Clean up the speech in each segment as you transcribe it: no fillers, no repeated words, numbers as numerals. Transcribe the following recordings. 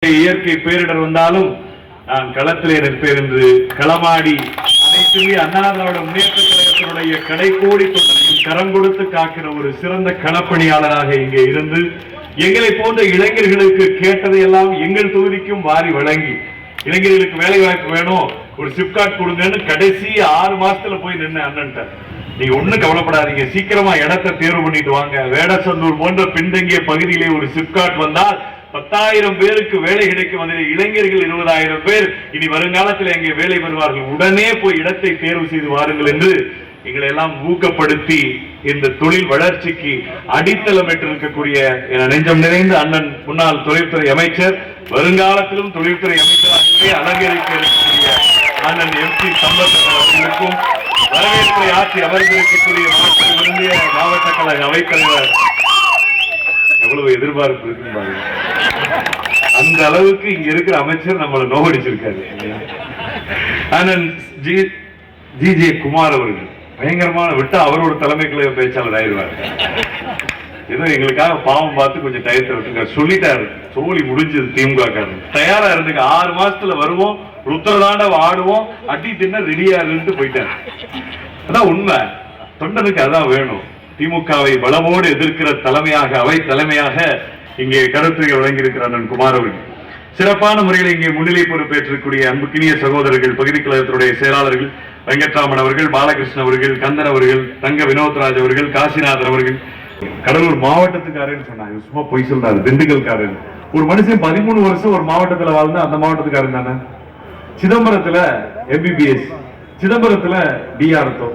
இயற்கை பேரிடர் வந்தாலும் நான் களத்திலே நிற்பேன் என்று களமாடி அனைத்துமே அண்ணா திராவிட முன்னேற்ற கழகத்தினுடைய கடைக்கோடி தொண்டரையும் கரம் கொடுத்து காக்கிற ஒரு சிறந்த களப்பணியாளராக இங்கே இருந்து எங்களை போன்ற இளைஞர்களுக்கு கேட்டதையெல்லாம் எங்கள் தொகுதிக்கும் வாரி வழங்கி இளைஞர்களுக்கு வேலை வாய்ப்பு வேணும், ஒரு சிப்காட் கொடுங்கன்னு கடைசி 6 மாசத்துல போய் நின்று அண்ணன் நீங்க ஒண்ணு கவலைப்படாதீங்க, சீக்கிரமா இடத்தை தேர்வு பண்ணிட்டு வாங்க. வேடசந்தூர் போன்ற பின்தங்கிய பகுதியிலே ஒரு சிப்காட் வந்தால் 10,000 பேருக்கு வேலை கிடைக்கும். அதில் இளைஞர்கள் 20,000 பேர் இனி வருங்காலத்தில் எங்கே வேலை பெறுவார்கள். உடனே போய் இடத்தை தேர்வு செய்து வாருங்கள் என்று எங்களை எல்லாம் ஊக்கப்படுத்தி இந்த தொழில் வளர்ச்சிக்கு அடித்தளமிட்டு இருக்கக்கூடிய நெஞ்சம் நிறைந்த அண்ணன் முன்னாள் தொழில்துறை அமைச்சர், வருங்காலத்திலும் தொழில்துறை அமைச்சராகவே அலங்கரிக்க இருக்கக்கூடிய அண்ணன் எம்பி சம்பத் அவர்களுக்கும் வரவேற்பை ஆட்சி அமர்ந்திருக்கக்கூடிய மாவட்ட கழக அவைத்தலைவர் எவ்வளவு எதிர்பார்ப்பு இருக்குன்னு பாருங்க. அந்த அளவுக்கு இங்க இருக்கிற அமைச்சர் நம்மளை நோகடிச்சிருக்காரு. அண்ணன் ஜி குமார் அவர்கள் பயங்கரமான விட்டு அவரோட தலைமை கழக பேச்சாளர் ஆயிடுவார். ஏதோ எங்களுக்காக பாவம் பார்த்து கொஞ்சம் டயத்தை விட்டுங்க சொல்லிட்டாரு. சோழி முடிஞ்சது. திமுக தயாரா இருந்துங்க, 6 மாசத்துல வருவோம், உத்தரதாண்ட ஆடுவோம், அடி தின்ன ரெடியா இருந்து போயிட்டாரு. அதான் உண்மை. தொண்டனுக்கு அதான் வேணும். திமுகவை பலமோடு எதிர்க்கிற தலைமையாக, அவை தலைமையாக இங்கே கருத்துரை வழங்கியிருக்கிற அண்ணன் குமார் அவர்கள் சிறப்பான முறையில் இங்கே முன்னிலை பொறுப்பேற்றக்கூடிய அன்புக்கினிய சகோதரர்கள், பகுதி கழகத்தினுடைய செயலாளர்கள் வெங்கட்ராமன் அவர்கள், பாலகிருஷ்ணன் அவர்கள், கந்தன் அவர்கள், தங்க வினோத்ராஜ் அவர்கள், காசிநாதன் அவர்கள். கடலூர் மாவட்டத்துக்காரன்னு சொன்னாங்க, சும்மா பொய் சொல்றாரு. திண்டுக்கல்காரன் ஒரு மனுஷன் 13 வருஷம் ஒரு மாவட்டத்துல வாழ்ந்து அந்த மாவட்டத்துக்காரன் தானே. சிதம்பரத்துல MBBS, சிதம்பரத்துல DRTO,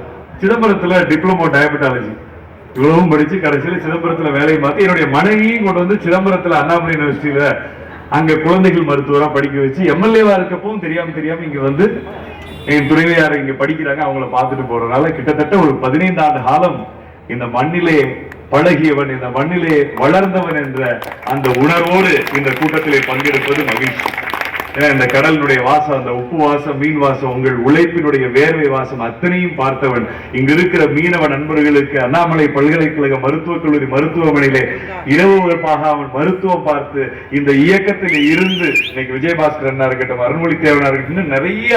சிதம்பரத்துல டிப்ளமோ டயபெட்டாலஜி, இவ்வளவும் படிச்சு கடைசியில சிதம்பரத்துல வேலையை பார்த்து என்னுடைய மனைவியும் கொண்டு வந்து சிதம்பரத்துல அண்ணாமலை யூனிவர்சிட்டியில அங்க குழந்தைகள் மருத்துவரா படிக்க வச்சு எம்எல்ஏவா இருக்கப்பவும் தெரியாம இங்க வந்து என் துணைவியார் இங்க படிக்கிறாங்க, அவங்கள பார்த்துட்டு போறதுனால கிட்டத்தட்ட ஒரு 15 ஆண்டு காலம் இந்த மண்ணிலே பழகியவன், இந்த மண்ணிலே வளர்ந்தவன் என்ற அந்த உணர்வோடு இந்த கூட்டத்திலே பங்கெடுப்பது மகிழ்ச்சி. இந்த கடலினுடைய வாசம், அந்த உப்பு வாசம், மீன் வாசம், உங்கள் உழைப்பினுடைய வேர்வை வாசம் அத்தனையும் பார்த்தவன். இங்க இருக்கிற மீனவ நண்பர்களுக்கு அண்ணாமலை பல்கலைக்கழக மருத்துவக் கல்லூரி மருத்துவமனையிலே இரவுப்பாக அவன் மருத்துவம் பார்த்து இந்த இயக்கத்தில் இருந்து இன்னைக்கு விஜயபாஸ்கர் அண்ணா இருக்கட்டும், அருண்மொழி தேவனா இருக்கட்டும், நிறைய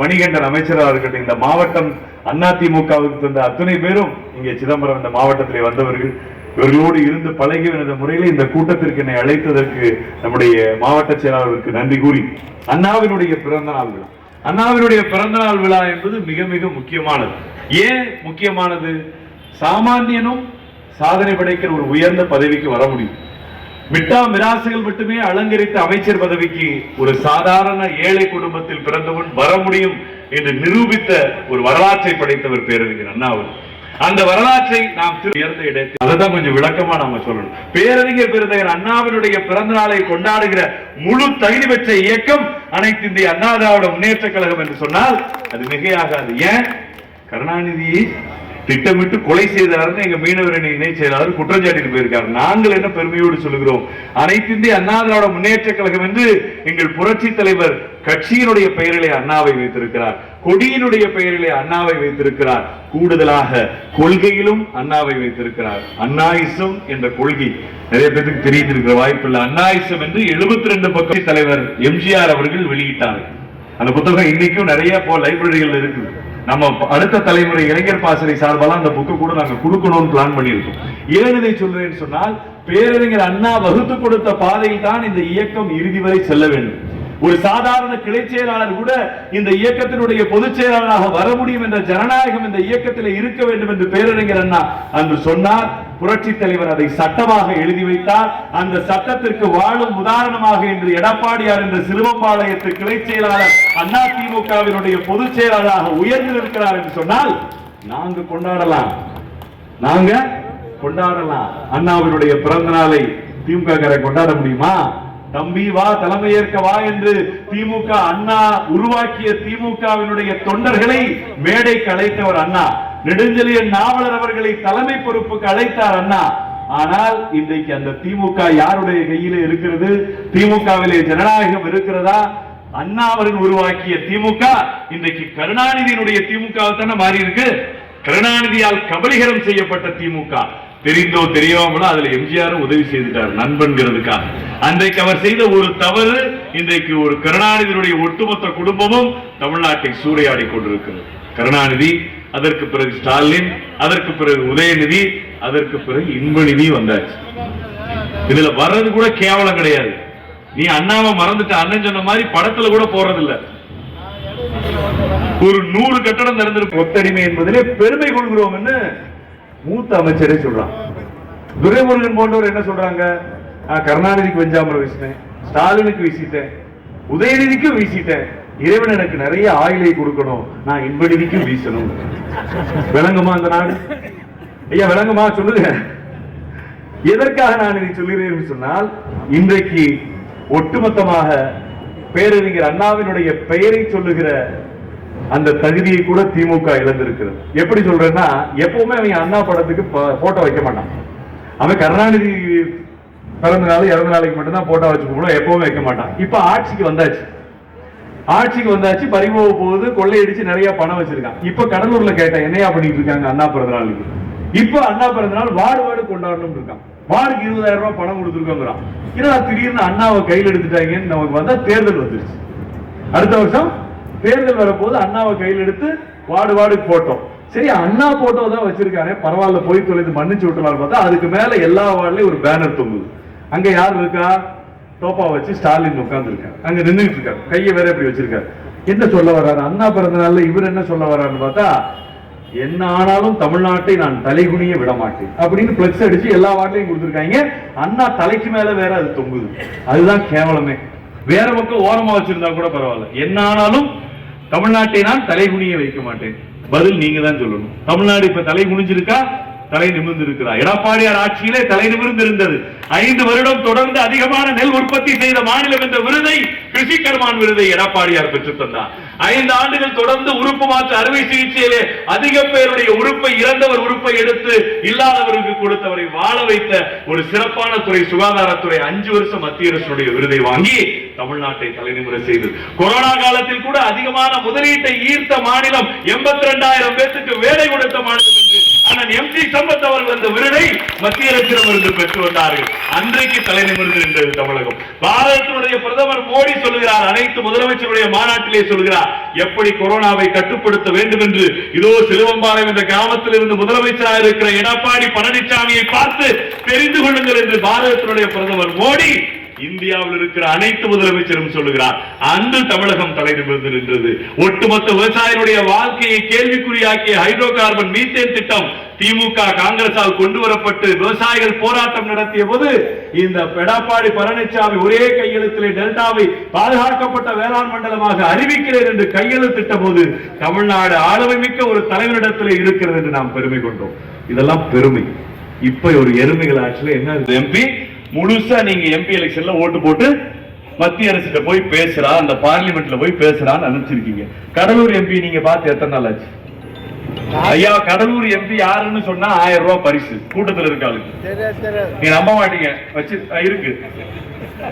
மணிகண்டன் அமைச்சராக இருக்கட்டும், இந்த மாவட்டம் அதிமுகவுக்கு தந்த அத்தனை பேரும் இங்கே சிதம்பரம் இந்த மாவட்டத்திலே வந்தவர்கள். இவர்களோடு இருந்து பழகிய முறையில் இந்த கூட்டத்திற்கு என்னை அழைத்ததற்கு நம்முடைய மாவட்ட செயலாளருக்கு நன்றி கூறி, அண்ணாவினுடைய பிறந்த நாள் விழா, அண்ணாவினுடைய பிறந்த நாள் விழா என்பது மிக மிக முக்கியமானது. ஏன் முக்கியமானது? சாமானியனும் சாதனை படைக்கிற ஒரு உயர்ந்த பதவிக்கு வர முடியும். மிட்டா மிராசுகள் மட்டுமே அலங்கரித்த அமைச்சர் பதவிக்கு ஒரு சாதாரண ஏழை குடும்பத்தில் பிறந்தவன் வர முடியும் என்று நிரூபித்த ஒரு வரலாற்றை படைத்தவர் பேரறிஞர் அண்ணா அவர்கள். அந்த வரலாற்றை நாம் உயர்ந்த இடத்தில் அதைதான் கொஞ்சம் விளக்கமா நாம சொல்லணும். பேரறிஞர் பெருந்தகர் அண்ணாவினுடைய பிறந்த நாளை கொண்டாடுகிற முழு தகுதி பெற்ற இயக்கம் அனைத்து இந்திய அண்ணா திராவிட முன்னேற்ற கழகம் என்று சொன்னால் அது மிகையாகாது. ஏன்? கருணாநிதியை திட்டமிட்டு கொலை செய்தார்னு எங்க மீனவரணி இணை செயலாளர் குற்றஞ்சாட்டிட்டு போயிருக்காரு. நாங்கள் என்ன பெருமையோடு சொல்லுகிறோம், அனைத்து இந்திய அண்ணா திராவிட முன்னேற்ற கழகம் என்று எங்கள் புரட்சி தலைவர் கட்சியினுடைய பெயரிலே அண்ணாவை வைத்திருக்கிறார், கொடியினுடைய பெயரிலே அண்ணாவை வைத்திருக்கிறார், கூடுதலாக கொள்கையிலும் அண்ணாவை வைத்திருக்கிறார். அண்ணாயிசம் என்ற கொள்கை நிறைய பேருக்கு தெரிந்திருக்கிற வாய்ப்பு இல்லை. அண்ணாயிசம் என்று 72 பக்க தலைவர் MGR அவர்கள் வெளியிட்டார்கள். அந்த புத்தகம் இன்னைக்கும் நிறைய லைப்ரரிகள் இருக்குது. நம்ம அடுத்த தலைமுறை இளைஞர் பாசறை சார்பால அந்த புக்கு கூட நாங்க கொடுக்கணும்னு பிளான் பண்ணியிருக்கோம். ஏன் இதை சொல்றேன்னு சொன்னால், பேரறிஞர் அண்ணா வகுத்து கொடுத்த பாதையில் தான் இந்த இயக்கம் இறுதி வரை செல்ல வேண்டும். ஒரு சாதாரண கிளை செயலாளர் கூட இந்த இயக்கத்தினுடைய பொதுச் செயலாளராக வர முடியும் என்ற ஜனநாயகம் இந்த இயக்கத்தில் இருக்க வேண்டும் என்று பேரறிஞர் அண்ணா அன்று சொன்னார். புரட்சி தலைவர் அதை சட்டமாக எழுதி வைத்தார். அந்த சட்டத்திற்கு வாழும் உதாரணமாக இன்று எடப்பாடியார் என்ற சிறுவம்பாளையத்து கிளை செயலாளர் அதிமுகவினுடைய பொதுச் செயலாளராக உயர்ந்து இருக்கிறார் என்று சொன்னால் நாங்க கொண்டாடலாம். அண்ணாவினுடைய பிறந்த நாளை திமுக கொண்டாட முடியுமா? தம்பி வா, தலைமையேற்க வா என்று திமுக அண்ணா உருவாக்கிய திமுகவினுடைய தொண்டர்களை மேடைக்கு அழைத்தவர் அண்ணா. நெடுஞ்செழியன் நாவலர் அவர்களை தலைமை பொறுப்புக்கு அழைத்தார் அண்ணா. ஆனால் இன்றைக்கு அந்த திமுக யாருடைய கையிலே இருக்கிறது? திமுகவிலே ஜனநாயகம் இருக்கிறதா? அண்ணா அவர்கள் உருவாக்கிய திமுக இன்றைக்கு கருணாநிதியினுடைய திமுக தானே மாறி இருக்கு. கருணாநிதியால் கபலீகரம் செய்யப்பட்ட திமுக. தெரிந்தோ தெரியாமலோ அதுல எம்ஜிஆர் உதவி செய்துட்டார் நண்பன்கிறதுக்காக. அன்றைக்கு அவர் செய்த ஒரு தவறு இன்றைக்கு ஒரு கருணாநிதியுடைய ஒட்டுமொத்த குடும்பமும் தமிழ்நாட்டை சூறையாடி கொண்டிருக்கிறது. கருணாநிதி, அதற்கு பிறகு ஸ்டாலின், அதற்கு பிறகு உதயநிதி, அதற்கு பிறகு இன்பநிதி வந்தாச்சு. இதுல வர்றது கூட கேவலம் கிடையாது. நீ அண்ணாவை மறந்துட்ட, அண்ணன் சொன்ன மாதிரி படத்துல கூட போறதில்ல. ஒரு 100 கட்டடம் திறந்திருக்கும். ஒத்தடிமை என்பதிலே பெருமை கொள்கிறோம் என்று மூத்த அமைச்சரே சொல்றான். துரைமுருகன் போன்றவர் என்ன சொல்றாங்க? கருணாநிதிக்கு வெஞ்சாமரை வீசினேன், ஸ்டாலினுக்கு வீசிட்டேன், உதயநிதிக்கும் வீசிட்டேன், இறைவன் எனக்கு நிறைய ஆயிலை கொடுக்கணும், நான் இன்பநிதிக்கும் வீசணும். விளங்குமா அந்த நாடு? ஐயா விளங்குமா? சொல்லுங்க. எதற்காக நான் இதை சொல்கிறேன் சொன்னால், இன்றைக்கு ஒட்டுமொத்தமாக பேரறிஞர் அண்ணாவினுடைய பெயரை சொல்லுகிற அந்த தகுதியை கூட திமுக இழந்திருக்கிறது. எப்படி சொல்றேன்னா, எப்பவுமே அவங்க அண்ணா படத்துக்கு போட்டோ வைக்க மாட்டான். அவன் கருணாநிதி பிறந்த நாள் இறந்த நாளைக்கு மட்டும்தான் போட்டோ வச்சு கும்பிடுவோம், எப்பவுமே வைக்க மாட்டான். இப்ப ஆட்சிக்கு வந்தாச்சு, பறிபோக போகுது, கொள்ளையடிச்சு நிறைய பணம் வச்சிருக்கான். இப்ப கடலூர்ல கேட்டேன், என்னையா பண்ணிட்டு இருக்காங்க அண்ணா பிறந்த நாளுக்கு? இப்ப அண்ணா பிறந்த நாள் வாடு கொண்டாடணும் இருக்கான். வார்டுக்கு 20,000 ரூபாய் பணம் கொடுத்துருக்கோங்கிறான். ஏன்னா திடீர்னு அண்ணாவை கையில் எடுத்துட்டாங்கன்னு நமக்கு வந்தா தேர்தல் வந்துருச்சு. அடுத்த வருஷம் தேர்தல் வரப்போது அண்ணாவை கையில் எடுத்து வார்டு போட்டோம். சரி, அண்ணா போட்டோ தான் வச்சிருக்கானே, பரவாயில்ல, போய் தொலைது மன்னிச்சு விட்டுலாம் பார்த்தா அதுக்கு மேல எல்லா வார்டுலயும் ஒரு பேனர் தொங்குது. அங்க யார் இருக்கா? டோப்பா வச்சு ஸ்டாலின் உட்கார்ந்து இருக்காரு, அங்க நின்றுட்டு இருக்காரு, கையை வேற எப்படி வச்சிருக்காரு. என்ன சொல்ல வர்றாரு? அண்ணா பிறந்த நாள்ல இவர் என்ன சொல்ல வர்றாருன்னு பார்த்தா, என்ன ஆனாலும் தமிழ்நாட்டை நான் தலைகுனிய விட மாட்டேன் அப்படின்னு பிளக்ஸ் அடிச்சு எல்லா வார்டுலையும் கொடுத்துருக்காங்க. அண்ணா தலைக்கு மேல வேற அது தொங்குது. அதுதான் கேவலமே. வேற பக்கம் ஓரமா வச்சிருந்தா கூட பரவாயில்ல, என்ன ஆனாலும் தமிழ்நாட்டை நான் தலைகுனிய வைக்க மாட்டேன். பதில் நீங்க தான் சொல்லணும். தமிழ்நாடு இப்ப தலை குனிஞ்சிருக்கா? தலை நிமிர்ந்து இருக்கிறார். எடப்பாடியார் ஆட்சியிலே தலை நிமிர்ந்து இருந்தது. 5 வருடம் தொடர்ந்து அதிகமான நெல் உற்பத்தி செய்த மாநிலம் என்ற விருதை, கிருஷிகர்மான் விருதை எடப்பாடியார் பெற்றுத் தந்தார். 5 ஆண்டுகள் தொடர்ந்து உறுப்பு மாற்று அறுவை சிகிச்சையிலே அதிக பேருடைய உறுப்பை, இறந்தவர் உறுப்பை எடுத்து இல்லாதவருக்கு கொடுத்தவரை வாழ வைத்த ஒரு சிறப்பான துறை சுகாதாரத்துறை 5 வருஷம் மத்திய அரசுடைய விருதை வாங்கி தமிழ்நாட்டை தலைநிமிர செய்தது. கொரோனா காலத்தில் கூட அதிகமான முதலீட்டை ஈர்த்த மாநிலம், 82,000 பேருக்கு வேலை கொடுத்த மாநிலம் என்று அண்ணன் எம்.சி. சம்பத் அவர்கள் அந்த விருதை மத்திய அரசிடமிருந்து பெற்று வந்தார்கள். அன்றைக்கு தலைநிமிர்ந்து நின்றது தமிழகம். பாரதத்தினுடைய பிரதமர் மோடி சொல்லுகிறார், அனைத்து முதலமைச்சருடைய மாநாட்டிலே சொல்கிறார், எப்படி கொரோனாவை கட்டுப்படுத்த வேண்டும் என்று. இதோ சிலுவம்பாளையம் என்ற கிராமத்தில் இருந்து முதலமைச்சராக இருக்கிற எடப்பாடி பழனிசாமியை பார்த்து தெரிந்து கொள்ளுங்கள் என்று பாரதத்தினுடைய பிரதமர் மோடி இந்தியாவில் இருக்கிற அனைத்து முதலமைச்சரும் சொல்லுகிறார். அன்று தமிழகம் தலைநிமிர்ந்து நின்றது. ஒட்டுமொத்த விவசாயிகளுடைய வாழ்க்கையை கேள்விக்குறியாக்கிய ஹைட்ரோ கார்பன் மீத்தேன் திட்டம் திமுக காங்கிரசால் கொண்டு வரப்பட்டு விவசாயிகள் போராட்டம் நடத்திய போது இந்த எடப்பாடி பழனிசாமி ஒரே கையெழுத்திலே டெல்டாவை பாதுகாக்கப்பட்ட வேளாண் மண்டலமாக அறிவிக்கிறேன் என்று கையெழுத்திட்ட போது தமிழ்நாடு ஆளுமை மிக்க ஒரு தலைவரிடத்தில் இருக்கிறது என்று நாம் பெருமை கொண்டோம். இதெல்லாம் பெருமை. இப்ப ஒரு எருமைகள் ஆட்சியில் என்ன எம்பி முழுசா நீங்க எம்பி எலெக்ஷன்ல ஓட்டு போட்டு மத்திய அரசு போய் பேசுறா, அந்த பார்லிமெண்ட்ல போய் பேசுறான்னு அனுப்பிச்சிருக்கீங்க. கடலூர் எம்பி நீங்க பார்த்து எத்தனை நாள் ஆச்சு? ஐயா, கடலூர் எம்பி யாருன்னு சொன்னா 1000 ரூபாய் பரிசு கூட்டத்தில் இருக்காங்க. நீங்க நம்ப மாட்டீங்க, வச்சு இருக்கு.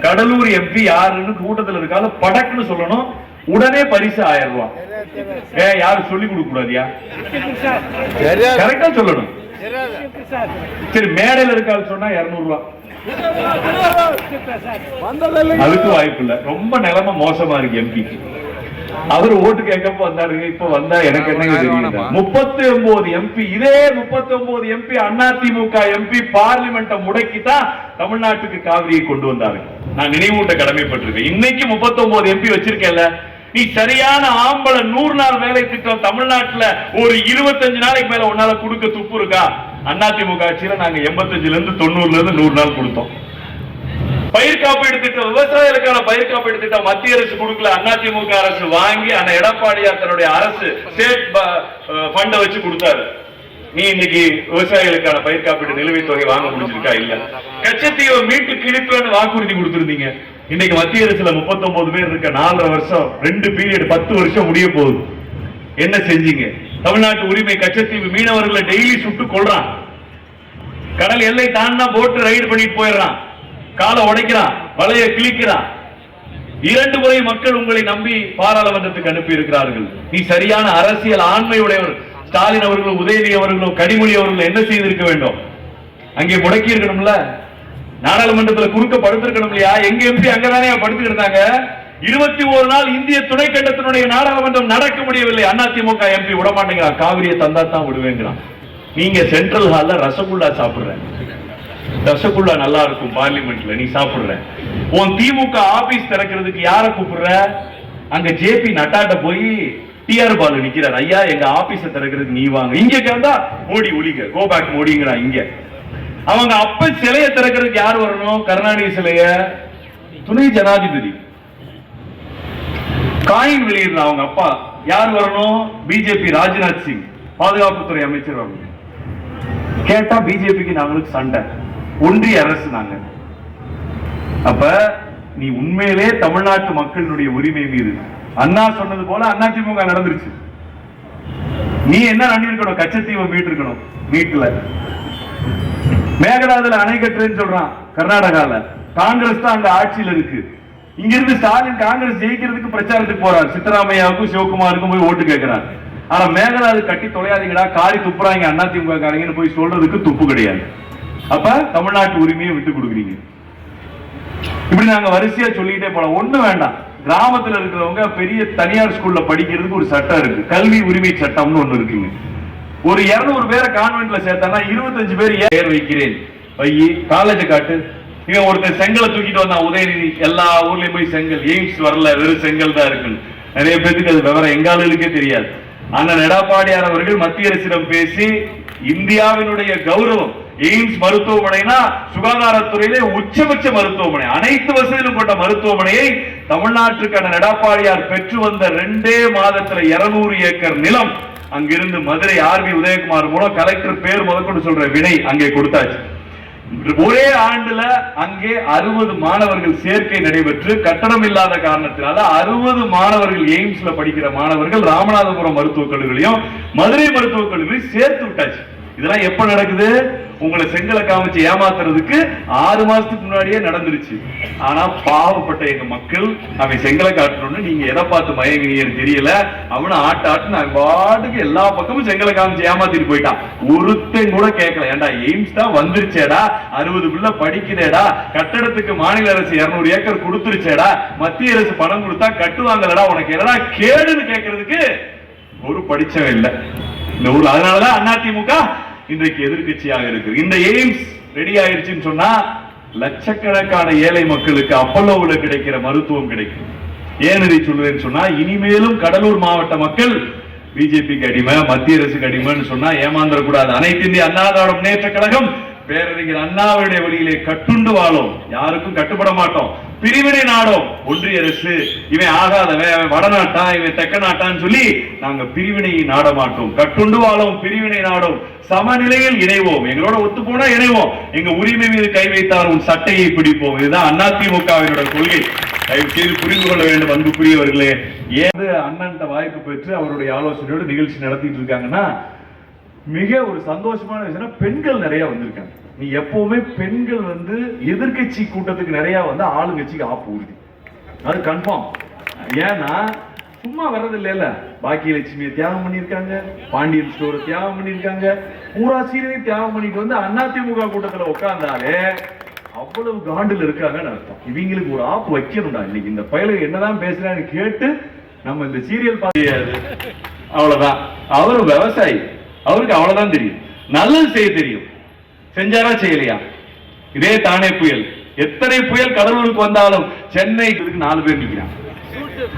கடலூர் எம்பி யாருன்னு கூட்டத்தில் இருக்கால படக்குன்னு சொல்லணும், உடனே பரிசு 1000 ரூபாய். யாரும் சொல்லி கொடுக்க கூடாதியா? கரெக்டா சொல்லணும். சரி, மேடையில் இருக்காது சொன்னா 200 ரூபாய். அதுக்கு வாய்ப்பு இல்ல. ரொம்ப நிலைமை மோசமா இருக்கு எம்பிக்கு. அவர் ஓட்டு கேட்க வந்தாரு, இப்ப வந்தா எனக்கு என்ன தெரியும். 39 எம்பி, இதே 39 எம்பி அதிமுக எம்பி பார்லிமெண்ட முடக்கித்தான் தமிழ்நாட்டுக்கு காவிரியை கொண்டு வந்தாரு. நான் நினைவூட்ட கடமைப்பட்டிருக்கேன். இன்னைக்கு 39 எம்பி வச்சிருக்கேன்ல, நீ சரியான ஆம்பளை 100 நாள் வேலை திட்டம் தமிழ்நாட்டுல ஒரு 25 நாளைக்கு மேல உன்னால கொடுக்க துப்பு இருக்கா? அதிமுக ஆட்சியில நாங்க 85ல இருந்து 90ல இருந்து 100 நாள் கொடுத்தோம். பயிர் காப்பீடு திட்டம், விவசாயிகளுக்கான பயிர் காப்பீடு திட்டம் மத்திய அரசு கொடுக்கல, அதிமுக அரசு வாங்கி அந்த எடப்பாடியார் தன்னுடைய அரசு ஸ்டேட் ஃபண்ட வச்சு கொடுத்தாரு. நீ இன்னைக்கு விவசாயிகளுக்கான பயிர் காப்பீடு நிலுவைத் தொகை வாங்க முடிஞ்சிருக்கா? இல்ல. கச்சத்தீவை மீட்டு கிழிப்பேன்னு வாக்குறுதி கொடுத்திருந்தீங்க. இன்னைக்கு மத்திய அரசுல 39 பேர் இருக்க, 4.5 வருஷம், 2 பீரியட் 10 வருஷம் முடிய போகுது. என்ன செஞ்சீங்க? தமிழ்நாட்டு உரிமை கச்சத்தீவு மீனவர்களை டெய்லி சுட்டு கொள்றான். கடல் எல்லை தாண்டா போட்டு ரைடு பண்ணிட்டு போயிடுறான், காலை உடைக்கிறான், வலையை கிழிக்கிறான். 2 முறை மக்கள் உங்களை நம்பி பாராளுமன்றத்துக்கு அனுப்பி இருக்கிறார்கள். நீ சரியான அரசியல் ஆண்மையுடையவர். ஸ்டாலின் அவர்களும் உதயநிதி அவர்களும் கனிமொழி அவர்களும் என்ன செய்திருக்க வேண்டும்? அங்கே முடக்கி இருக்கணும்ல, நாடாளுமன்றத்தில் குறுக்க படுத்திருக்கணும் இல்லையா? எங்க எம்பி அங்கதானே படுத்து இருந்தாங்க. 21 நாள் இந்திய துணைக்கண்டத்தினுடைய நாடாளுமன்றம் நடக்க முடியவில்லை. அதிமுக எம்பி விட மாட்டேங்கிறான், காவிரியை தந்தா தான் விடுவேங்கிறான். நீங்க சென்ட்ரல் ஹால்ல ரசகுல்லா சாப்பிடுற, ரசகுல்லா நல்லா இருக்கும் பார்லிமெண்ட்ல, நீ சாப்பிடுற. உன் திமுக ஆபீஸ் திறக்கிறதுக்கு யார கூப்பிடுற? அங்க ஜேபி நட்டாட்ட போய் டிஆர் பாலு நிக்கிறார், ஐயா எங்க ஆபீஸ திறக்கிறதுக்கு நீ வாங்க. இங்க கேட்டா மோடி ஒளிக, கோ பேக் மோடிங்கிறான். இங்க அவங்க அப்ப சிலையை திறக்கிறதுக்கு யார் வரணும்? கருணாநிதி சிலைய துணை ஜனாதிபதி. காயின் வெளியிடுற அவங்க அப்பா யார் வரணும்? பிஜேபி ராஜ்நாத் சிங், பாதுகாப்புத்துறை அமைச்சர் வரணும். கேட்டா பிஜேபிக்கு நாங்களுக்கு சண்டை, ஒன்றிய அரசு நாங்க. அப்ப நீ உண்மையிலே தமிழ்நாட்டு மக்களுடைய உரிமை மீது அண்ணா சொன்னது போல அதிமுக நடந்துருச்சு. நீ என்ன பண்ணிருக்கணும்? கச்சத்தீவை மீட்டிருக்கணும், மீட்ல. மேகதாதுல அணை கட்டுறேன்னு சொல்றான் கர்நாடகால, காங்கிரஸ் தான் அங்க ஆட்சியில் இருக்கு. இங்க இருந்து ஸ்டாலின் காங்கிரஸ் ஜெயிக்கிறதுக்கு பிரச்சாரத்துக்கு போறார், சித்தராமையாவுக்கும் சிவகுமாருக்கும் போய் ஓட்டு கேட்கிறார். ஆனா மேகதாது கட்டி தொலையாதீங்கடா, காரி துப்புறாங்க அதிமுக காரங்கன்னு போய் சொல்றதுக்கு துப்பு கிடையாது. அப்ப தமிழ்நாட்டு உரிமையை விட்டு கொடுக்குறீங்க. இப்படி நாங்க வரிசையா சொல்லிட்டே போலாம். ஒண்ணு வேண்டாம், கிராமத்துல இருக்கிறவங்க பெரிய தனியார் ஸ்கூல்ல படிக்கிறதுக்கு ஒரு சட்டம் இருக்கு, கல்வி உரிமை சட்டம்னு ஒண்ணு இருக்குங்க. ஒரு 200 பேரை கான்வென்ட்ல சேர்த்தானா 25 பேர் ஏர் வைக்கிறேன் வையி, காலேஜ் காட்டு. இவன் ஒருத்தர் செங்கலை தூக்கிட்டு வந்தான் உதயநிதி, எல்லா ஊர்லயும் போய் செங்கல், எய்ம்ஸ் வரல, வெறும் செங்கல் தான் இருக்கு. நிறைய பேருக்கு அது விவரம் எங்காளுக்கே தெரியாது. அண்ணன் எடப்பாடியார் அவர்கள் மத்திய அரசிடம் பேசி இந்தியாவினுடைய கௌரவம் எய்ம்ஸ் மருத்துவமனைனா சுகாதாரத்துறையிலே உச்சபட்ச மருத்துவமனை, அனைத்து வசதியிலும் கொண்ட மருத்துவமனையை தமிழ்நாட்டுக்கு அண்ணன் எடப்பாடியார் பெற்று வந்த 2 மாதத்துல 200 ஏக்கர் நிலம் அங்கிருந்து மதுரை ஆர்வி உதயகுமார் மூலம் கலெக்டர் பேர் முதற்கொண்டு சொல்ற வினை அங்கே கொடுத்தாச்சு. ஒரே ஆண்டுல அங்கே 60 மாணவர்கள் சேர்க்கை நடைபெற்று, கட்டணம் இல்லாத காரணத்தினால 60 மாணவர்கள் எய்ம்ஸ்ல படிக்கிற மாணவர்கள் ராமநாதபுரம் மருத்துவக் கல்லூரியிலையும் மதுரை மருத்துவக் கல்லூரியிலையும் சேர்த்து விட்டாச்சு. இதெல்லாம் எப்ப நடக்குது? உங்களை செங்கலை காமிச்சு ஏமாத்துறதுக்கு 6 மாசத்துக்கு முன்னாடியே நடந்துருச்சு. ஆனா பாவப்பட்ட எங்க மக்கள் அவன் செங்கலை காட்டணும்னு நீங்க எதை பார்த்து மயங்கினீங்கன்னு தெரியல. அவனை ஆட்டு நான் பாட்டுக்கு எல்லா பக்கமும் செங்கலை காமிச்சு ஏமாத்திட்டு போயிட்டான். ஒருத்தன் கூட கேட்கல, ஏண்டா எய்ம்ஸ் தான் வந்துருச்சேடா, 60 பிள்ளை படிக்குதேடா, கட்டடத்துக்கு மாநில அரசு 200 ஏக்கர் கொடுத்துருச்சேடா, மத்திய அரசு பணம் கொடுத்தா கட்டுவாங்கலடா, உனக்கு என்னடா கேடுன்னு கேட்கறதுக்கு ஒரு படிச்சவன் இல்ல இந்த ஊர்ல. அதனாலதான் அதிமுக இன்றைக்கு எதிர்கட்சியாக இருக்கு. இந்த எய்ம்ஸ் ரெடி ஆயிருச்சுன்னு சொன்னா லட்சக்கணக்கான ஏழை மக்களுக்கு அப்பல்லோவுல கிடைக்கிற மருத்துவம் கிடைக்கும். ஏன் இதை சொல்லுவேன்னு சொன்னா, இனிமேலும் கடலூர் மாவட்ட மக்கள் பிஜேபிக்கு அடிமை, மத்திய அரசுக்கு அடிமைன்னு சொன்னா ஏமாந்துடக்கூடாது. அனைத்து இந்திய அண்ணா திராவிட முன்னேற்ற கழகம் பேரறிஞர் அண்ணாவுடைய வழியிலே கட்டுண்டு வாழும், யாருக்கும் கட்டுப்பட மாட்டோம், பிரிவினை நாடும். ஒன்றிய அரசு இவன் ஆகாதவன், அவன் வடநாட்டா, இவன் தெக்க நாட்டான்னு சொல்லி நாங்க பிரிவினையை நாட மாட்டோம். கட்டுண்டு வாழும், பிரிவினை நாடும், சமநிலையில் இணைவோம், எங்களோட ஒத்து போனா இணைவோம், எங்க உரிமை மீது கை வைத்தால் உன் சட்டையை பிடிப்போம். இதுதான் அதிமுகவினுடைய கொள்கை. தயவு செய்து புரிந்து கொள்ள வேண்டும் அன்புக்குரியவர்களே. ஏது அண்ணன் வாய்ப்பு பெற்று அவருடைய ஆலோசனையோடு நிகழ்ச்சி நடத்திட்டு இருக்காங்கன்னா மிக ஒரு சந்தோஷமான விஷயம். பெண்கள் நிறைய வந்திருக்காங்க. நீ எப்பவுமே பெண்கள் எதிர்கட்சி கூட்டத்துக்கு நிறைய ஆளுங்கட்சிக்கு ஆப்பு உறுதி, அது கன்ஃபார்ம். ஏன்னா சும்மா வர்றது இல்ல, பாக்கியலட்சுமியை தியாகம் பண்ணிருக்காங்க, பாண்டியன் ஸ்டோரை தியாகம் பண்ணிருக்காங்க, ஊராட்சியிலே தியாகம் பண்ணிட்டு அதிமுக கூட்டத்துல உட்கார்ந்தாலே அவ்வளவு காண்டில் இருக்காங்கன்னு அர்த்தம். இவங்களுக்கு ஒரு ஆப்பு வைக்கணும்டா. இன்னைக்கு இந்த பயல என்னதான் பேசுறான்னு கேட்டு நம்ம இந்த சீரியல் பார்த்து அவ்வளவுதான். அவரு விவசாயி, அவருக்கு அவ்வளவுதான் தெரியும், நல்லது செய்ய தெரியும். செஞ்சாரா செய்யலையா? இதே தானே புயல், எத்தனை புயல் கடலூருக்கு வந்தாலும் சென்னை 4 பேர் நிற்கிறான்.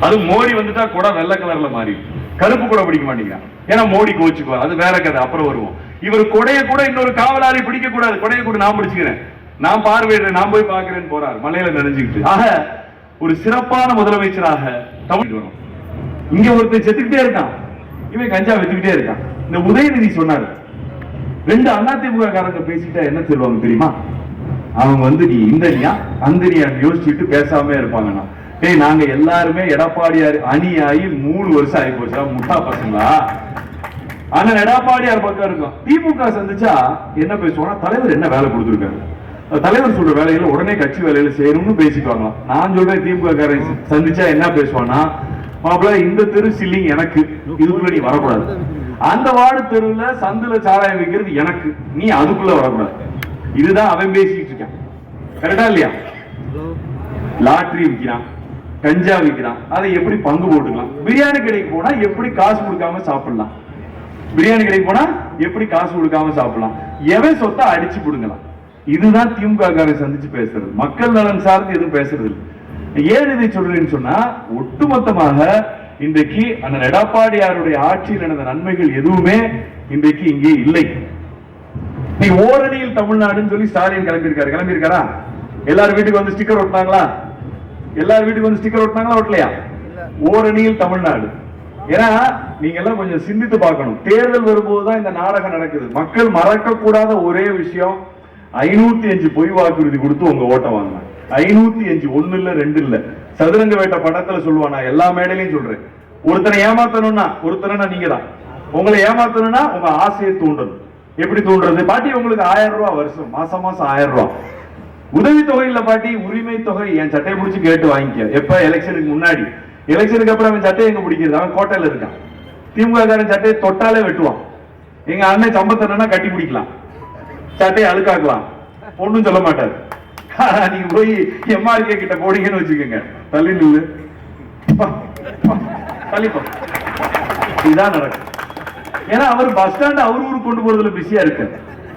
அது மோடி வந்துட்டா கூட வெள்ளை கலர்ல மாறி கருப்பு கூட பிடிக்க மாட்டேங்கிறான். ஏன்னா மோடி கோச்சுக்குவார், அது வேற கதை, அப்புறம் வருவோம். இவர் கொடைய கூட இன்னொரு காவலாளி பிடிக்க கூடாது, கொடைய கூட நான் பிடிச்சுக்கிறேன், நான் பார்வையிடுறேன், நான் போய் பார்க்கிறேன்னு போறார் மலையில நினைஞ்சுக்கிட்டு. ஆக ஒரு சிறப்பான முதலமைச்சராக தமிழ் வரும். இங்க ஒருத்தர் செத்துக்கிட்டே இருக்கான், இவன் கஞ்சா வித்துக்கிட்டே இருக்கான். இந்த உதயநிதி சொன்னாரு, 2 அதிமுக காரங்க பேசிட்டா என்ன சொல்லுவாங்க தெரியுமா? அவங்க நீ இந்தனியா அந்தனியா யோசிச்சுட்டு பேசாம இருப்பாங்கன்னா, டேய் நாங்க எல்லாருமே எடப்பாடியார் அணியாகி 3 வருஷம் ஆகி போச்சா, முட்டா பசங்களா? ஆனா எடப்பாடியார் பக்கம் இருக்கும். திமுக சந்திச்சா என்ன பேசுவாங்கன்னா, தலைவர் என்ன வேலை கொடுத்துருக்காரு, தலைவர் சொல்ற வேலைகளை உடனே கட்சி வேலையில செய்யணும்னு பேசிக்குவாங்க. நான் சொல்றேன், திமுக சந்திச்சா என்ன பேசுவானா, மாப்பிள்ள இந்த தெரு சில்லிங் எனக்கு, இதுக்குள்ள நீ வரக்கூடாது, அந்த வார்டு தெருவில் சந்துல சாராயம் வைக்கிறது எனக்கு, நீ அதுக்குள்ள வரக்கூடாது. இதுதான் அவன் பேசிட்டு இருக்கான். கரெக்டா இல்லையா? லாட்டரி விற்கிறான், கஞ்சா விற்கிறான், அதை எப்படி பங்கு போட்டுக்கலாம்? பிரியாணி கடைக்கு போனா எப்படி காசு கொடுக்காம சாப்பிடலாம்? பிரியாணி கடைக்கு போனா எப்படி காசு கொடுக்காம சாப்பிடலாம்? எவன் சொத்தை அடிச்சு கொடுங்கலாம். இதுதான் திமுக காரை சந்திச்சு பேசுறது. மக்கள் நலன் சார்ந்து எதுவும் பேசுறது இல்லை. ஏன் இதை சொல்றேன்னு சொன்னா, ஒட்டுமொத்தமாக இன்றைக்கு அந்த எடப்பாடியாருடைய ஆட்சியில் நடந்த நன்மைகள் எதுவுமே இன்றைக்கு இங்கே இல்லை. நீ ஓரணியில் தமிழ்நாடுன்னு சொல்லி ஸ்டாலின் கிளம்பியிருக்காரா? எல்லாரும் வீட்டுக்கு வந்து ஸ்டிக்கர் ஒட்டினாங்களா? எல்லாரும் வீட்டுக்கு வந்து ஸ்டிக்கர் ஒட்டினாங்களா? ஒட்டலையா? ஓரணியில் தமிழ்நாடு. ஏன்னா நீங்க எல்லாம் கொஞ்சம் சிந்தித்து பார்க்கணும். தேர்தல் வரும்போதுதான் இந்த நாடகம் நடக்குது. மக்கள் மறக்க கூடாத ஒரே விஷயம், 505 பொய் வாக்குறுதி கொடுத்து உங்க ஓட்ட வாங்க. 505, 1 இல்ல 2 இல்ல. சதுரங்க வேட்ட படத்துல சொல்லுவானா, எல்லா மேடையிலையும் சொல்றேன், ஒருத்தனை ஏமாத்தணும்னா ஒருத்தனை நீங்க தான். உங்களை ஏமாத்தணும்னா உங்க ஆசையை தூண்டணும். எப்படி தூண்டுறது? பாட்டி உங்களுக்கு 1000 ரூபாய் வருஷம், மாசம் 1000 ரூபாய் உதவி தொகை இல்ல பாட்டி, உரிமை தொகை. என் சட்டையை பிடிச்சி கேட்டு வாங்கிக்க. எப்ப? எலெக்ஷனுக்கு முன்னாடி. எலெக்ஷனுக்கு அப்புறம் அவன் சட்டையை எங்க பிடிக்கிறது? அவன் கோட்டையில இருக்கான். திமுக காரன் சட்டையை தொட்டாலே வெட்டுவான். எங்க அண்ணன் சம்பத்தனா கட்டி பிடிக்கலாம், சட்டையை அழுக்காக்கலாம், ஒண்ணும் சொல்ல மாட்டாரு. நீங்க போய் எம்ஆர்கே கிட்ட போனீங்கன்னு வச்சுக்கோங்க, தள்ளி நில்லு, தள்ளிப்போ, இதுதான் நடக்கும். ஏன்னா அவர் பஸ் ஸ்டாண்ட் அவர் ஊருக்கு கொண்டு போறதுல பிஸியா இருக்கு.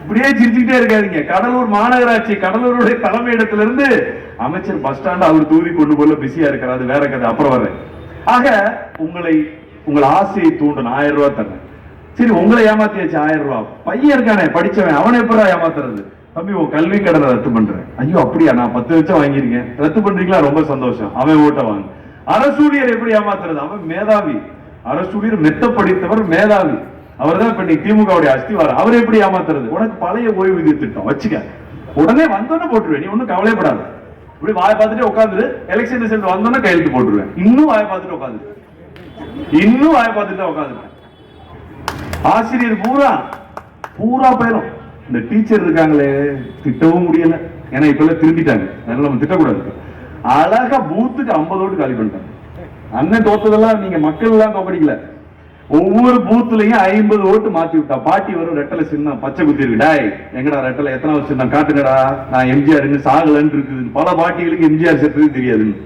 இப்படியே சிரிச்சுக்கிட்டே இருக்காதீங்க. கடலூர் மாநகராட்சி, கடலூருடைய தலைமையிடத்துல இருந்து அமைச்சர் பஸ் ஸ்டாண்ட் அவர் தூதி கொண்டு போல பிஸியா இருக்கிறாரு. வேற கதை, அப்புறம் வர்றேன். ஆக உங்களை ஆசையை தூண்டணும். 1000 ரூபாய் தரேன். சரி, உங்களை ஏமாத்தியாச்சு 1000 ரூபாய். பையன் இருக்கானே படிச்சவன், அவனை எப்படா ஏமாத்துறது? தம்பி, உன் கல்வி கடனை ரத்து பண்றேன். ஐயோ அப்படியா? நான் 10 லட்சம் வாங்கியிருக்கேன், ரத்து பண்றீங்களா? ரொம்ப சந்தோஷம். அவன் ஓட்ட வாங்க. அரசூழியர் எப்படி ஏமாத்துறது? அவன் மேதாவி. அரசூழியர் மெத்த படித்தவர், மேதாவி. அவர் தான் இப்ப நீ திமுகவுடைய அஸ்திவாரம். அவர் எப்படி ஏமாத்துறது? உனக்கு பழைய ஓய்வூதிய திட்டம் வச்சுக்க, உடனே வந்தோன்னு போட்டுருவேன், நீ ஒன்னும் கவலைப்படாது. இப்படி வாயை பார்த்துட்டு உட்காந்துரு, எலெக்ஷன் ரிசல்ட் வந்தோன்னு கையெழுத்து போட்டுருவேன். இன்னும் வாயை பார்த்துட்டு உட்காந்து, இன்னும் வாயை பார்த்துட்டு உட்காந்துருக்கேன். ஆசிரியர் பூரா போயிடும். இந்த டீச்சர் இருக்காங்களே, திட்டவும் முடியல. ஏன்னா இப்ப எல்லாம் திரும்பிட்டாங்க, அதனால நம்ம திட்டக்கூடாது. அழகா பூத்துக்கு 50 ஓட்டு காலி பண்ணிட்டாங்க. அண்ணன் தோத்ததெல்லாம் நீங்க மக்கள் எல்லாம் தோக்கடிக்கல. ஒவ்வொரு பூத்துலயும் 50 ஓட்டு மாத்தி விட்டா. பாட்டி வரும், ரெட்டலை சின்னம் பச்சை குத்தி இருக்குடா, எங்கடா ரெட்டலை எத்தனை வருஷம் காட்டுங்கடா, நான் எம்ஜிஆர் சாகலன்னு இருக்குது. பல பாட்டிகளுக்கு எம்ஜிஆர் செத்துறது தெரியாதுன்னு.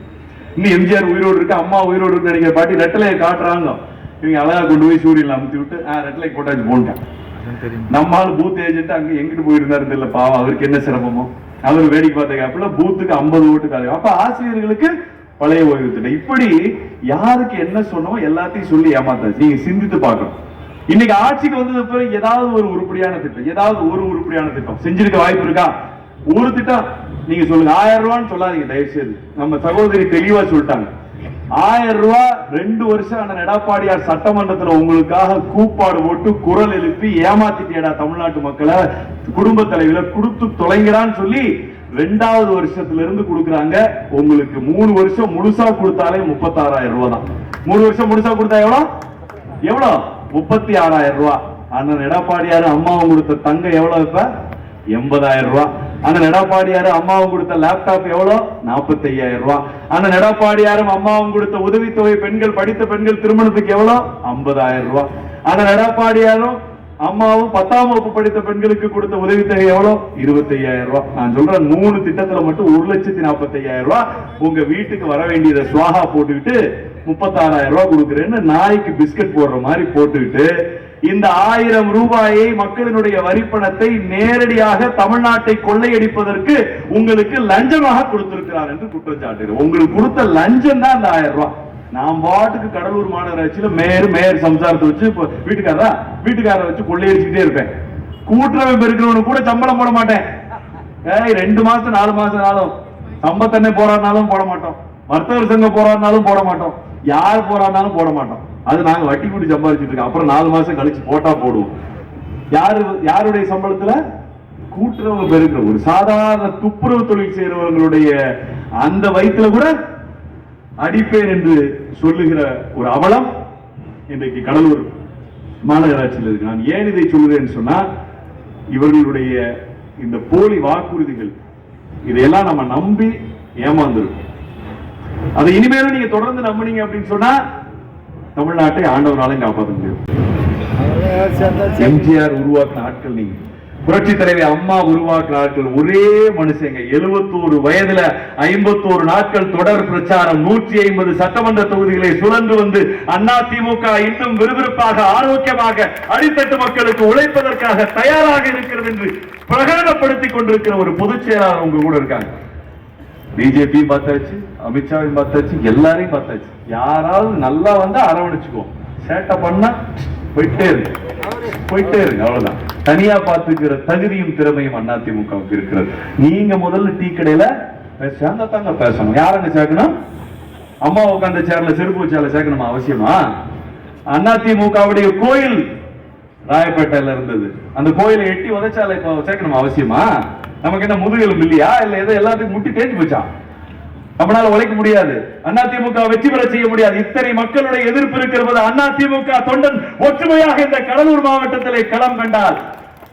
இன்னும் எம்ஜிஆர் உயிரோடு இருக்கு, அம்மா உயிரோடு இருக்கு நினைக்கிற பாட்டி ரெட்டலையை காட்டுறாங்க. இவங்க அழகா கொண்டு போய் சூரியன்ல அமுத்தி விட்டு ரெட்டலை போட்டாச்சு போன்ட்டான். நம்மால் பூத் ஏஜென்ட் அங்க எங்கிட்டு போயிருந்தாரு தெரியல, பாவம், அவருக்கு என்ன சிரமமோ. அவர் வேடிக்கை பார்த்த கேப்ல பூத்துக்கு 50 ஓட்டு காலி. அப்ப ஆசிரியர்களுக்கு பழைய ஓய்வு திட்டம். இப்படி யாருக்கு என்ன சொன்னோமோ எல்லாத்தையும் சொல்லி ஏமாத்தாச்சு. நீங்க சிந்தித்து பார்க்கணும். இன்னைக்கு ஆட்சிக்கு வந்தது பிறகு ஏதாவது ஒரு உருப்படியான திட்டம், ஏதாவது ஒரு உருப்படியான திட்டம் செஞ்சிருக்க வாய்ப்பு இருக்கா? ஒரு திட்டம் நீங்க சொல்லுங்க. 1000 ரூபான்னு சொல்லாதீங்க தயவு செய்து. நம்ம சகோதரி தெளிவா சொல்லிட்டாங்க. 1000 ரூபாய் 2 வருஷம் அந்த எடப்பாடியார் சட்டமன்றத்தில் உங்களுக்காக கூப்பாடு போட்டு குரல் எழுப்பி ஏமாத்திட்டேடா தமிழ்நாட்டு மக்களை, குடும்ப தலைவில கொடுத்து தொலைங்கிறான்னு சொல்லி 2வது வருஷத்துல இருந்து கொடுக்குறாங்க. உங்களுக்கு 3 வருஷம் முழுசா கொடுத்தாலே 36,000 ரூபாய் தான். 3 வருஷம் முழுசா கொடுத்தா எவ்வளவு? 36,000 ரூபாய். அண்ணன் எடப்பாடியாரு அம்மாவும் கொடுத்த தங்கம் எவ்வளவு? இப்ப 80,000 ரூபாய். அண்ணன் எடப்பாடியாரு அம்மாவும் கொடுத்த லேப்டாப் எவ்வளவு? 45,000 ரூபாய். அண்ணன் எடப்பாடியாரும் அம்மாவும் கொடுத்த உதவித்தொகை பெண்கள், படித்த பெண்கள் திருமணத்துக்கு எவ்வளவு? 50,000 ரூபாய். அண்ணன் எடப்பாடியாரும் அம்மாவும் 10ஆம் வகுப்பு படித்த பெண்களுக்கு கொடுத்த உதவித்தொகை எவ்வளவு? 25,000 ரூபாய். நான் சொல்றேன், 3 திட்டத்துல மட்டும் 1,45,000 ரூபாய் உங்க வீட்டுக்கு வர வேண்டியதை சுவாகா போட்டுக்கிட்டு 36,000 ரூபாய் கொடுக்குறேன்னு நாய்க்கு பிஸ்கட் போடுற மாதிரி போட்டுக்கிட்டு இந்த 1000 ரூபாயை மக்களினுடைய வரிப்பணத்தை நேரடியாக தமிழ்நாட்டை கொள்ளையடிப்பதற்கு உங்களுக்கு லஞ்சமாக கொடுத்திருக்கிறார் என்று குற்றச்சாட்டு. உங்களுக்கு கொடுத்த லஞ்சம் தான் அந்த 1000 ரூபாய். நான் பாட்டுக்கு கடலூர் மாநகராட்சியில மேயர் சம்சாரத்தை வச்சு வீட்டுக்காரரை வச்சு கொள்ளையடிச்சுட்டே இருப்பேன். கூட்டுறவு பெருக்கிறவனு கூட சம்பளம் போட மாட்டேன். 2 மாசம் 4 மாசம் நாளும் சம்பத்தன்னை போறாருனாலும் போட மாட்டோம், வர்த்தகர் சங்கம் போறாருனாலும் போட மாட்டோம், யார் போறாருனாலும் போட மாட்டோம். அது நாங்க வட்டி கூட்டி சம்பாதிச்சுட்டு இருக்கோம். அப்புறம் 4 மாசம் கழிச்சு போட்டா போடுவோம். யாருடைய சம்பளத்துல? கூட்டுறவு பெருக்கிற ஒரு சாதாரண துப்புரவு தொழில் செய்யறவர்களுடைய அந்த வயிற்றுல கூட அடிப்பேன் என்று சொல்லுகிற ஒரு அவலம் இன்றைக்கு கடலூர் மாநகராட்சியில் இருக்கு. நான் ஏன் இதை சொல்லுறேன்னு சொன்னா, இவர்களுடைய இந்த போலி வாக்குறுதிகள் இதையெல்லாம் நம்ம நம்பி ஏமாந்துருக்கோம். அதை இனிமேலும் நீங்க தொடர்ந்து நம்பினீங்க அப்படின்னு சொன்னா தமிழ்நாட்டை ஆண்டவனாலும் காப்பாற்ற முடியும். எம்ஜிஆர் உருவாக்கின ஆட்கள் நீங்க, புரட்சி தலைவி அம்மா உருவாக்கின ஆட்கள், ஒரே மனுஷங்க. 71 வயதுல 51 நாட்கள் தொடர் பிரச்சாரம், 150 சட்டமன்ற தொகுதிகளை சுழன்று வந்து அதிமுக இன்னும் விறுவிறுப்பாக ஆரோக்கியமாக அடித்தட்டு மக்களுக்கு உழைப்பதற்காக தயாராக இருக்கிறது என்று பிரகடனப்படுத்திக் கொண்டிருக்கிற ஒரு பொதுச் செயலாளர் உங்க கூட இருக்காங்க. பிஜேபி பார்த்தாச்சு, அமித்ஷாவையும் பார்த்தாச்சு, எல்லாரையும் பார்த்தாச்சு. யாராவது நல்லா வந்தா அரவணைச்சுக்கோ, சேட்டை பண்ணா போயிட்டே இருக்கு, போயிட்டே இருக்கு, அவ்வளவுதான். தனியா பார்த்துக்கிற தகுதியும் திறமையும் அதிமுகவுக்கு இருக்கிறது. நீங்க முதல்ல டீ கடையில சேர்ந்தா தாங்க பேசணும். யாரங்க சேர்க்கணும்? அம்மா உட்கார்ந்த சேர்ல செருப்பு வச்சால சேர்க்கணுமா? அவசியமா? அதிமுகவுடைய கோயில் ராயப்பேட்டையில இருந்தது, அந்த கோயிலை எட்டி உதைச்சால இப்ப சேர்க்கணுமா? அவசியமா? நமக்கு என்ன முதுகெலும் இல்லையா? இல்ல ஏதோ எல்லாத்துக்கும் முட்டி தேஞ்சு போச்சா? நம்மளால உழைக்க முடியாது, அதிமுக வெற்றி பெற செய்ய முடியாது. இத்தனை மக்களுடைய எதிர்ப்பு இருக்கிறது. அதிமுக தொண்டன் ஒற்றுமையாக இந்த கடலூர் மாவட்டத்திலே களம் கண்டால்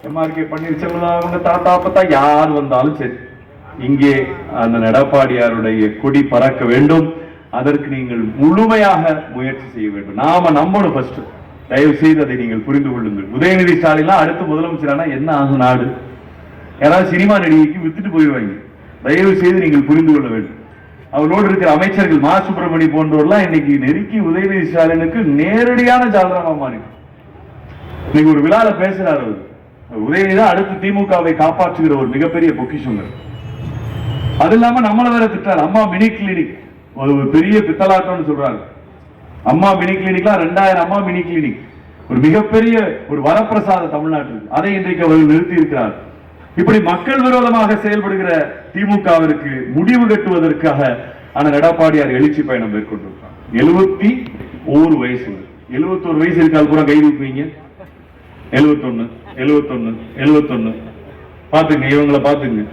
எம்ஆர்கே பன்னீர்செல்வம் அவங்க தாத்தா அப்பத்தா யார் வந்தாலும் சரி, இங்கே அந்த எடப்பாடியாருடைய கொடி பறக்க வேண்டும். அதற்கு நீங்கள் முழுமையாக முயற்சி செய்ய வேண்டும். நாம நம்பணும் ஃபர்ஸ்ட். தயவு செய்து அதை நீங்கள் புரிந்து கொள்ளுங்கள். உதயநிதி ஸ்டாலின் அடுத்த முதலமைச்சரானா என்ன ஆகும் நாடு? யாராவது சினிமா நடிகைக்கு வித்துட்டு போயிடுவாங்க. தயவு செய்து நீங்கள் புரிந்து கொள்ள வேண்டும். அவரோடு இருக்கிற அமைச்சர்கள் மா சுப்பிரமணி போன்றவர்கள்லாம் இன்னைக்கு நெருக்கி உதயநிதி ஸ்டாலினுக்கு நேரடியான ஜாலராமா மாறி இன்னைக்கு ஒரு விழால பேசுறாரு. உதயநிதி தான் அடுத்து திமுகவை காப்பாற்றுகிற ஒரு மிகப்பெரிய பொக்கிஷம். அது இல்லாம நம்மள வேற திட்டாரு. அம்மா மினி கிளினிக் ஒரு பெரிய பித்தலாட்டம்னு சொல்றாங்க. அம்மா மினி கிளினிக்லாம் 2000 அம்மா மினி கிளினிக் ஒரு மிகப்பெரிய ஒரு வரப்பிரசாத தமிழ்நாட்டுக்கு. அதை இன்றைக்கு அவர்கள் நிறுத்தி இருக்கிறார். இப்படி மக்கள் விரோதமாக செயல்படுகிற திமுகவிற்கு முடிவு கட்டுவதற்காக அந்த எடப்பாடியார் எழுச்சி பயணம் மேற்கொண்டிருக்கிறார். 71 வயசு, 71 வயசு இருக்கால் கூட கை தூக்குவீங்க. 71 பாத்துங்க, இவங்களை பாத்துங்க.